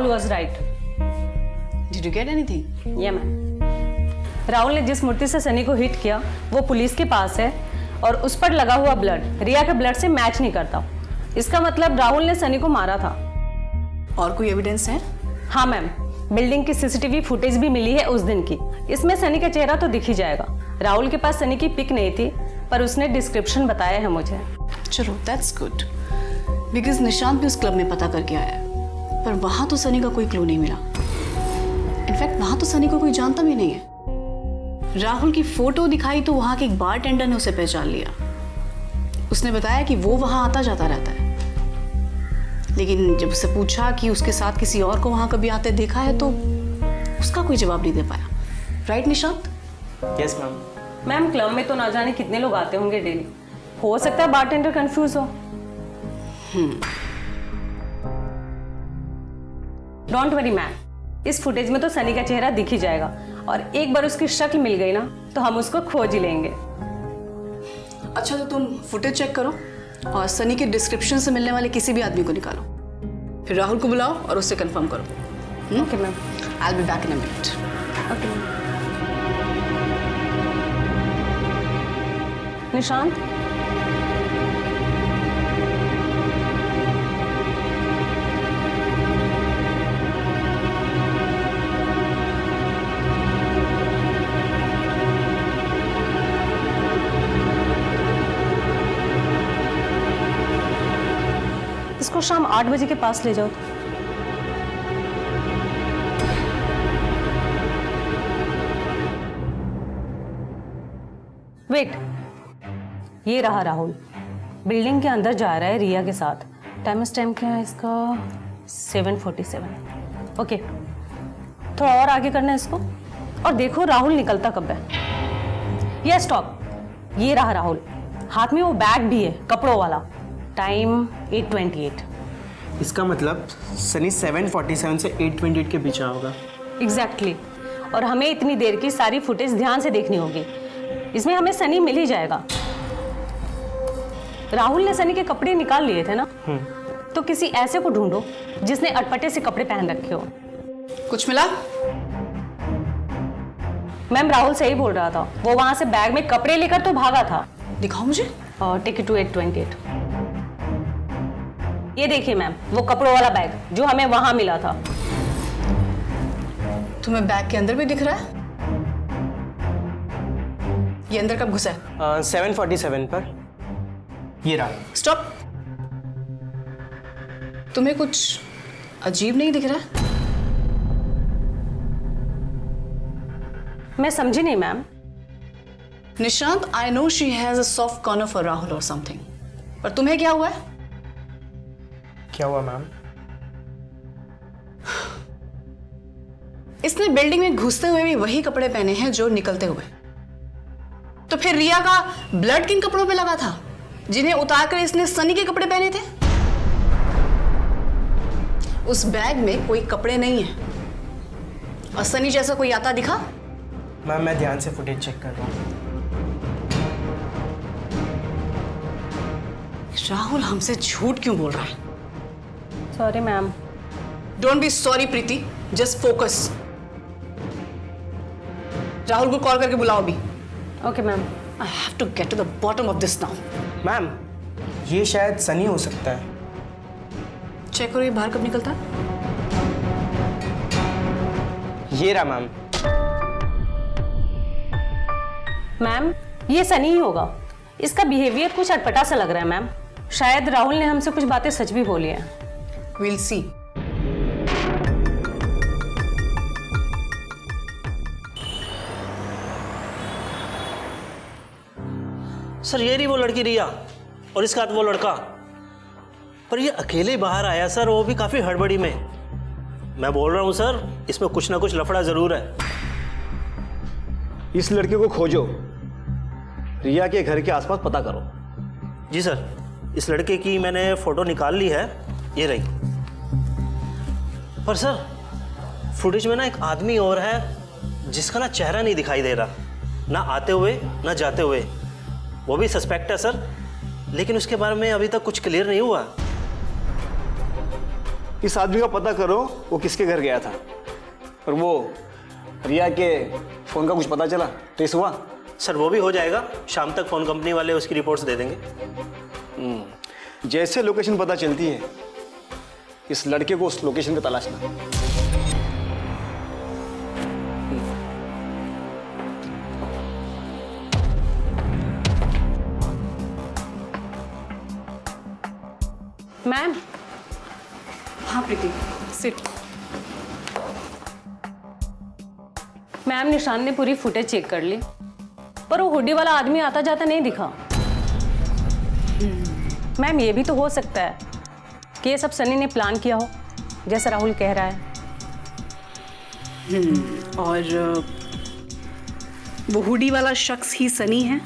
Rahul was right. Did you get anything? या ma'am, Rahul ने जिस मूर्ति से सनी को हिट किया वो पुलिस के पास है और उस पर लगा हुआ ब्लड रिया के ब्लड से मैच नहीं करता। इसका मतलब राहुल ने सनी को मारा था। और कोई एविडेंस है? हाँ मैम, बिल्डिंग की सीसीटीवी फुटेज भी मिली है उस दिन की। इसमें सनी का चेहरा तो दिख ही जाएगा। राहुल के पास सनी की पिक नहीं थी पर उसने डिस्क्रिप्शन बताया है मुझे। चलो दैट्स गुड, बिकॉज निशांत भी उस क्लब में पता करके आया है पर वहां तो सनी का कोई क्लू नहीं मिला। इनफैक्ट वहां तो सनी को कोई जानता भी नहीं है। राहुल की फोटो दिखाई तो वहां के एक बारटेंडर ने उसे पहचान लिया। उसने बताया कि वो वहां आता जाता रहता है, लेकिन जब उससे पूछा कि उसके साथ किसी और को वहां कभी आते देखा है तो उसका कोई जवाब नहीं दे पाया। Right Nishant? Yes ma'am. Ma'am club में तो ना जाने कितने लोग आते होंगे डेली, हो सकता है बारटेंडर कंफ्यूज हो। डोंट वरी मैम, इस फुटेज में तो सनी का चेहरा दिख ही जाएगा और एक बार उसकी शक्ल मिल गई ना तो हम उसको खोज ही लेंगे। अच्छा तो तुम फुटेज चेक करो और सनी के डिस्क्रिप्शन से मिलने वाले किसी भी आदमी को निकालो, फिर राहुल को बुलाओ और उससे कंफर्म करो। Okay ma'am. I will be back in a minute. Okay ma'am. Nishant, इसको शाम 8 बजे के पास ले जाओ। वेट, ये रहा राहुल, बिल्डिंग के अंदर जा रहा है रिया के साथ। टाइम क्या है इसका? 7:47। ओके, थोड़ा और आगे करना है इसको। और देखो राहुल निकलता कब है। ये स्टॉप, ये रहा राहुल, हाथ में वो बैग भी है कपड़ों वाला। टाइम 8:28। इसका मतलब सनी 7:47 से 8:28 के बीच होगा। एग्जैक्टली। और हमें इतनी देर की सारी फुटेज ध्यान से देखनी होगी, इसमें हमें सनी मिल ही जाएगा। राहुल ने सनी के कपड़े निकाल लिए थे ना, तो किसी ऐसे को ढूंढो जिसने अटपटे से कपड़े पहन रखे हो। कुछ मिला? मैम राहुल सही बोल रहा था, वो वहां से बैग में कपड़े लेकर तो भागा था। दिखाओ मुझे। और टिकट टू 8:28। ये देखिए मैम, वो कपड़ों वाला बैग जो हमें वहां मिला था। तुम्हें बैग के अंदर भी दिख रहा है? ये अंदर कब घुसा है? 7:47 पर। ये रहा। स्टॉप। तुम्हें कुछ अजीब नहीं दिख रहा है? मैं समझी नहीं ma'am. Nishant, I know she has a soft corner for Rahul और समथिंग, पर तुम्हें क्या हुआ है? क्या हुआ मैम? इसने बिल्डिंग में घुसते हुए भी वही कपड़े पहने हैं जो निकलते हुए। तो फिर रिया का ब्लड किन कपड़ों पे लगा था जिन्हें उतारकर इसने सनी के कपड़े पहने थे? उस बैग में कोई कपड़े नहीं है और सनी जैसा कोई आता दिखा? मैम मैं ध्यान से फुटेज चेक कर रहा हूँ। राहुल हमसे झूठ क्यों बोल रहा है? Sorry ma'am. Don't be sorry Preeti, just focus. Rahul को कॉल करके बुलाओ भी। Okay ma'am. I have to get to the bottom of this now. Ma'am ये शायद सनी हो सकता है। चेक करो ये बाहर कब निकलता है। ये रहा मैम। मैम ये सनी ही होगा, इसका बिहेवियर कुछ अटपटा सा लग रहा है मैम। शायद राहुल ने हमसे कुछ बातें सच भी बोली हैं। We'll see. सर ये रही वो लड़की रिया और इसका हाथ वो लड़का, पर ये अकेले बाहर आया सर, वो भी काफी हड़बड़ी में। मैं बोल रहा हूँ सर, इसमें कुछ ना कुछ लफड़ा जरूर है। इस लड़के को खोजो, रिया के घर के आसपास पता करो। जी सर, इस लड़के की मैंने फोटो निकाल ली है, ये रही। पर सर फुटेज में ना एक आदमी और है जिसका ना चेहरा नहीं दिखाई दे रहा, ना आते हुए ना जाते हुए। वो भी सस्पेक्ट है सर, लेकिन उसके बारे में अभी तक कुछ क्लियर नहीं हुआ। इस आदमी का पता करो वो किसके घर गया था। और वो रिया के फोन का कुछ पता चला, ट्रेस हुआ? सर वो भी हो जाएगा, शाम तक फ़ोन कंपनी वाले उसकी रिपोर्ट्स दे देंगे। जैसे लोकेशन पता चलती है इस लड़के को उस लोकेशन पे तलाशना। मैम, हाँ प्रीति, सिट। मैम निशान ने पूरी फुटेज चेक कर ली, पर वो हुडी वाला आदमी आता जाता नहीं दिखा। मैम ये भी तो हो सकता है कि ये सब सनी ने प्लान किया हो, जैसा राहुल कह रहा है। और वो हुडी वाला शख्स ही सनी है?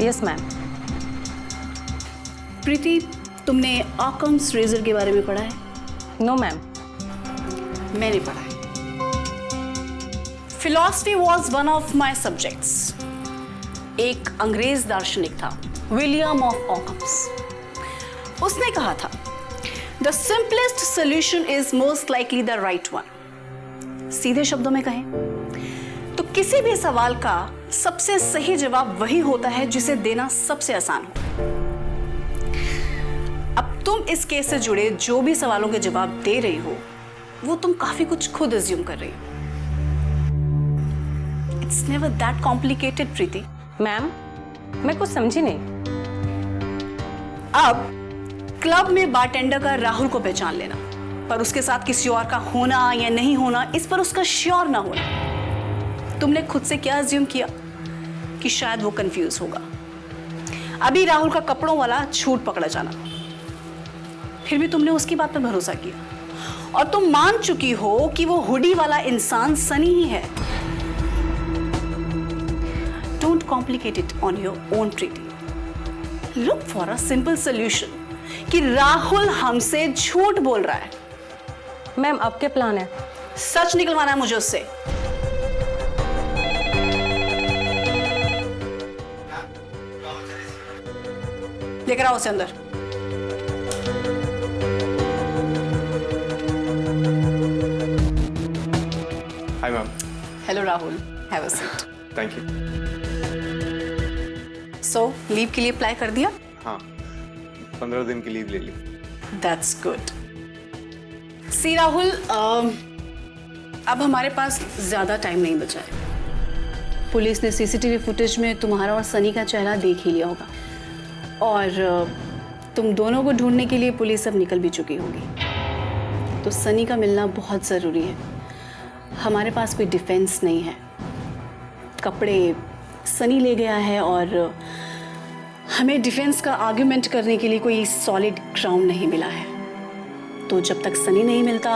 Yes ma'am. प्रीति, तुमने ऑकम्स रेजर के बारे में पढ़ा है? No ma'am. मैंने पढ़ा है। Philosophy was one of my subjects. एक अंग्रेज दार्शनिक था, विलियम ऑफ ऑकम्स। उसने कहा था, the simplest solution is most likely the right one. सीधे शब्दों में कहें तो किसी भी सवाल का सबसे सही जवाब वही होता है जिसे देना सबसे आसान हो। अब तुम इस केस से जुड़े जो भी सवालों के जवाब दे रही हो वो तुम काफी कुछ खुद अज्यूम कर रही हो। It's never that complicated Preeti. Ma'am मैं कुछ समझी नहीं। अब क्लब में बारटेंडर का राहुल को पहचान लेना, पर उसके साथ किसी और का होना या नहीं होना इस पर उसका श्योर ना होना। तुमने खुद से क्या अज्यूम किया कि शायद वो कंफ्यूज होगा। अभी राहुल का कपड़ों वाला झूठ पकड़ा जाना, फिर भी तुमने उसकी बात पर भरोसा किया और तुम मान चुकी हो कि वो हुडी वाला इंसान सनी ही है। Don't complicate it on your own Preeti. Look for a simple solution कि राहुल हमसे झूठ बोल रहा है। मैम अब क्या प्लान है? सच निकलवाना है मुझे उससे। लेकर आओ उसे अंदर। Hi ma'am. Hello Rahul, have a seat. Thank you. So leave के लिए अप्लाई कर दिया? हाँ, 15 दिन की लीव ले ली। That's good. सी राहुल, अब हमारे पास ज्यादा टाइम नहीं बचा है। पुलिस ने सीसीटीवी फुटेज में तुम्हारा और सनी का चेहरा देख ही लिया होगा और तुम दोनों को ढूंढने के लिए पुलिस अब निकल भी चुकी होगी। तो सनी का मिलना बहुत ज़रूरी है। हमारे पास कोई डिफेंस नहीं है। कपड़े सनी ले गया है और हमें डिफेंस का आर्ग्यूमेंट करने के लिए कोई सॉलिड ग्राउंड नहीं मिला है। तो जब तक सनी नहीं मिलता,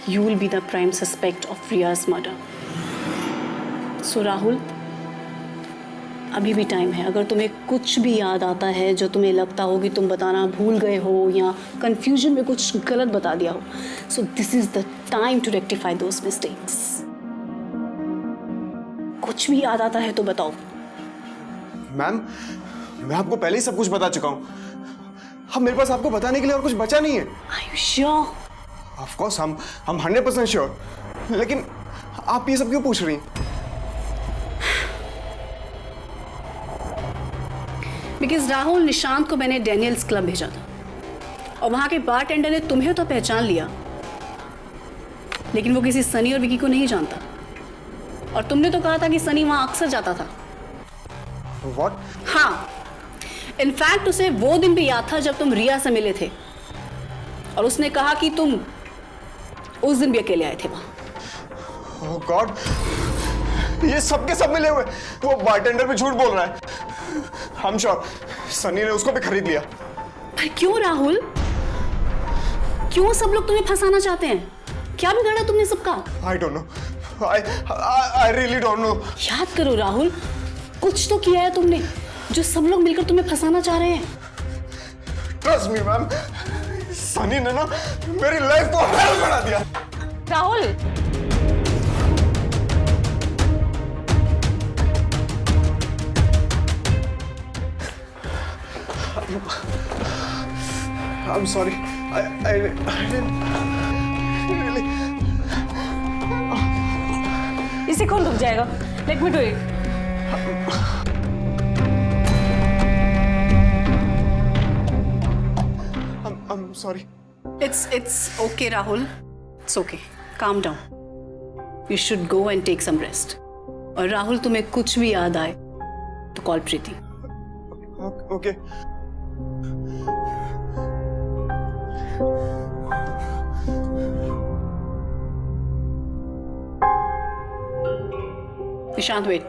you will be the prime suspect of Riyaz murder. So Rahul, अभी भी टाइम है। अगर तुम्हें कुछ भी याद आता है जो तुम्हें लगता हो कि तुम बताना भूल गए हो या कंफ्यूजन में कुछ गलत बता दिया हो, so this is the time to rectify those mistakes. कुछ भी याद आता है तो बताओ। मैम, मैं आपको पहले ही सब कुछ बता चुका हूँ। अब मेरे पास आपको बताने के लिए और कुछ बचा नहीं है। Are you sure? Of course हम 100% श्योर। लेकिन आप ये सब क्यों पूछ रही हैं? बिकॉज राहुल, निशांत को मैंने डैनियल्स क्लब भेजा था और वहां के बारटेंडर ने तुम्हें तो पहचान लिया, लेकिन वो किसी सनी और विकी को नहीं जानता। और तुमने तो कहा था कि सनी वहां अक्सर जाता था। What? हाँ, इनफैक्ट उसे वो दिन भी याद था जब तुम रिया से मिले थे और उसने कहा कि तुम उस दिन भी अकेले आए थे वहां। Oh God! ये सब के सब मिले हुए। वो बारटेंडर भी झूठ बोल रहा है। हम श्योर सनी ने उसको भी खरीद लिया। पर क्यों राहुल? क्यों सब लोग तुम्हें फंसाना चाहते हैं? क्या बिगाड़ा तुमने सबका? I don't know. I really don't know. याद करो राहुल, कुछ तो किया है तुमने जो सब लोग मिलकर तुम्हें फंसाना चाह रहे हैं। Trust me, ma'am. सनी ने ना मेरी लाइफ को हेल बना दिया। Rahul, I'm sorry. I इसी खून रुक जाएगा। Let me do it. I'm sorry. It's okay, Rahul. It's okay. Calm down. You should go and take some rest. और राहुल तुम्हें कुछ भी याद आए तो कॉल प्रीति। Okay. निशांत वेट।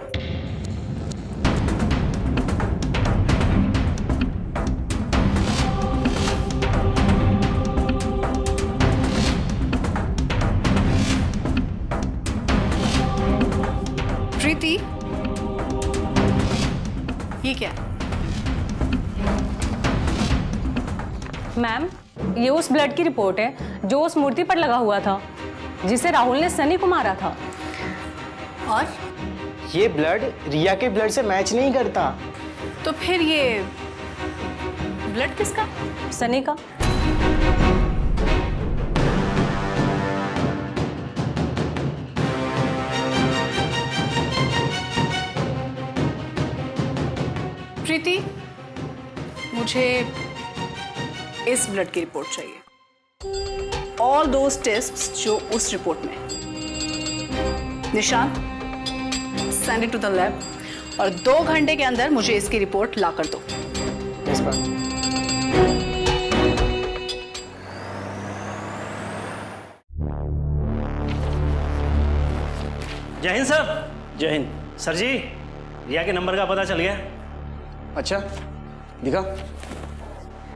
प्रीति, ये क्या है? मैम, ये उस ब्लड की रिपोर्ट है जो उस मूर्ति पर लगा हुआ था जिसे राहुल ने सनी को मारा था। और ये ब्लड रिया के ब्लड से मैच नहीं करता। तो फिर ये ब्लड किसका? सनी का। प्रीति, मुझे इस ब्लड की रिपोर्ट चाहिए। ऑल दोज टेस्ट्स जो उस रिपोर्ट में है। Nishant, send it to the lab और 2 घंटे के अंदर मुझे इसकी रिपोर्ट ला कर दो। Yes ma'am. जय हिंद सर। जय हिंद। सर जी, रिया के नंबर का पता चल गया। अच्छा, दिखा।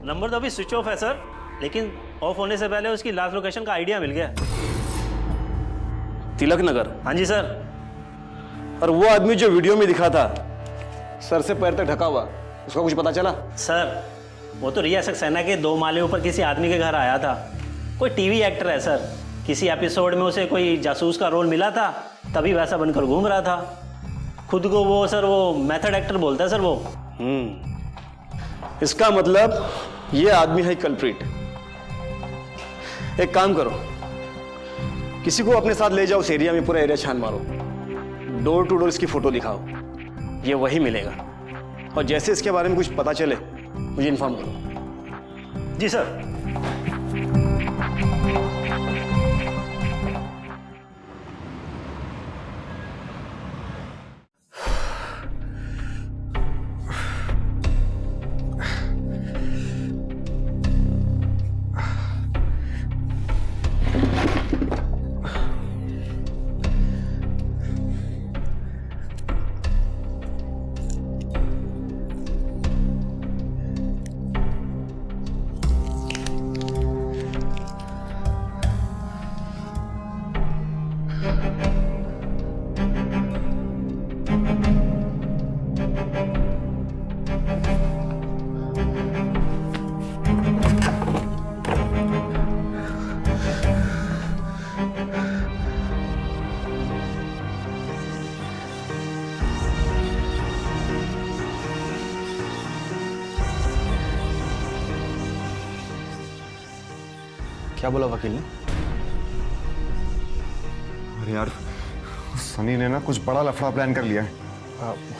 नंबर तो अभी स्विच ऑफ है सर, लेकिन ऑफ होने से पहले उसकी लास्ट लोकेशन का आइडिया मिल गया। तिलक नगर। हाँ जी सर। और वो आदमी जो वीडियो में दिखा था, सर से पैर तक ढका हुआ, उसका कुछ पता चला? सर, वो तो रिया सक्सेना के 2 माले ऊपर किसी आदमी के घर आया था। कोई टीवी एक्टर है सर। किसी एपिसोड में उसे कोई जासूस का रोल मिला था, तभी वैसा बनकर घूम रहा था। खुद को वो सर वो मेथड एक्टर बोलता है सर वो। इसका मतलब ये आदमी है कल्प्रिट। एक काम करो, किसी को अपने साथ ले जाओ उस एरिया में, पूरा एरिया छान मारो, डोर टू डोर इसकी फोटो दिखाओ, ये वही मिलेगा। और जैसे इसके बारे में कुछ पता चले मुझे इन्फॉर्म करो। जी सर। क्या बोला वकील ने? अरे यार, सनी ने ना कुछ बड़ा लफड़ा प्लान कर लिया है।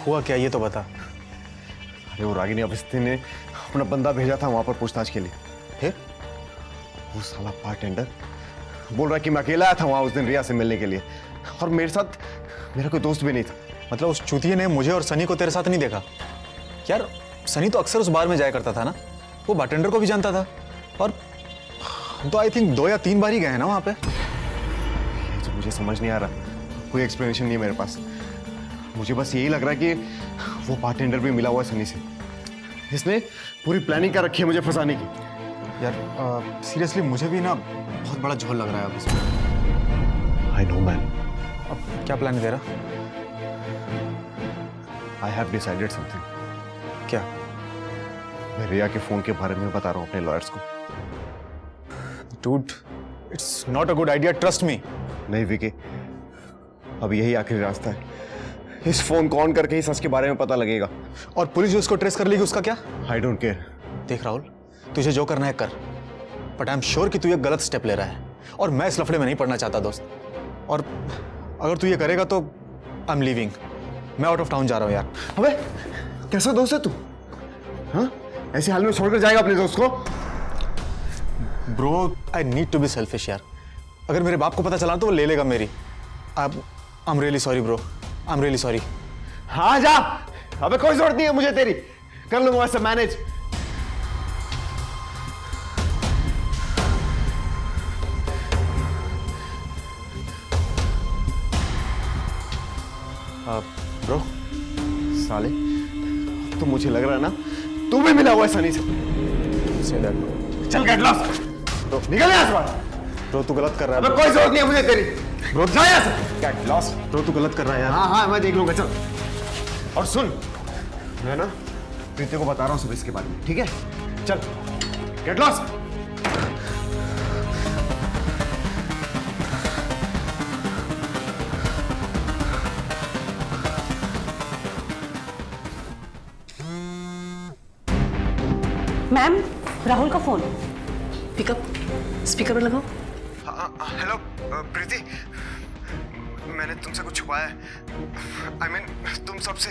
हुआ क्या ये तो बता। अरे वो रागिनी अवस्थी ने अपना बंदा भेजा था वहां पर पूछताछ के लिए। फिर वो साला बारटेंडर बोल रहा है कि मैं अकेला आया था वहां उस दिन रिया से मिलने के लिए, और मेरे साथ मेरा कोई दोस्त भी नहीं था। मतलब उस चूतिए ने मुझे और सनी को तेरे साथ नहीं देखा? यार सनी तो अक्सर उस बार में जाया करता था ना, वो बारटेंडर को भी जानता था। और हम तो आई थिंक 2 या 3 बार ही गए हैं ना वहां पे। ये तो मुझे समझ नहीं आ रहा, कोई एक्सप्लेनेशन नहीं है मेरे पास। मुझे बस यही लग रहा है कि वो बारटेंडर भी मिला हुआ है सनी से। इसने पूरी प्लानिंग कर रखी है मुझे फंसाने की। यार सीरियसली मुझे भी ना बहुत बड़ा झोल लग रहा है अब इसमें। I know man. अब क्या प्लान है तेरा? I have decided something. क्या? मैं रिया के फोन के बारे में बता रहा हूँ अपने लॉयर्स को। Dude, it's not a good idea, trust me. नहीं विकी, अब यही आखिरी रास्ता है। इस फोन को ऑन करके ही सच के बारे में पता लगेगा। और पुलिस जो उसको ट्रेस कर लेगी उसका क्या? I don't care. देख राहुल, तुझे जो करना है कर, बट आई एम श्योर कि तू ये गलत स्टेप ले रहा है और मैं इस लफड़े में नहीं पड़ना चाहता दोस्त। और अगर तू ये करेगा तो आई एम लीविंग। मैं आउट ऑफ टाउन जा रहा हूँ यार। अबे कैसा दोस्त है तू? हाँ, ऐसे हाल में छोड़कर जाएगा अपने दोस्त को? Bro I need to be selfish यार। अगर मेरे बाप को पता चला तो वो ले लेगा मेरी। I am really sorry bro, I am really sorry. हाँ जा, अबे कोई जरूरत नहीं है मुझे तेरी, कर लूंगा वैसे मैनेज। ब्रो साले, तो मुझे लग रहा है ना तू भी मिला हुआ है सनी से। से दैट चल गेट लॉस्ट, तो निकल यहाँ से बाहर। ब्रो तू गलत कर रहा अबे है। कोई जरूरत नहीं है मुझे तेरी, ब्रो जा यहाँ से। Get lost. ब्रो तू गलत कर रहा है यार। हाँ हाँ मैं देख लूंगा, चल। और सुन, मैं ना प्रीति को बता रहा हूँ सब इसके बारे में, ठीक है? चल गेट लॉस्ट। मैम, राहुल का फोन। पिकअप, स्पीकर पर लगाओ। हेलो प्रीति, मैंने तुमसे कुछ छुपाया है। I mean, तुम सबसे,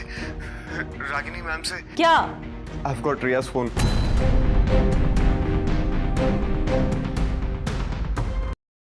रागिनी मैम से। क्या? I've got Riya's phone.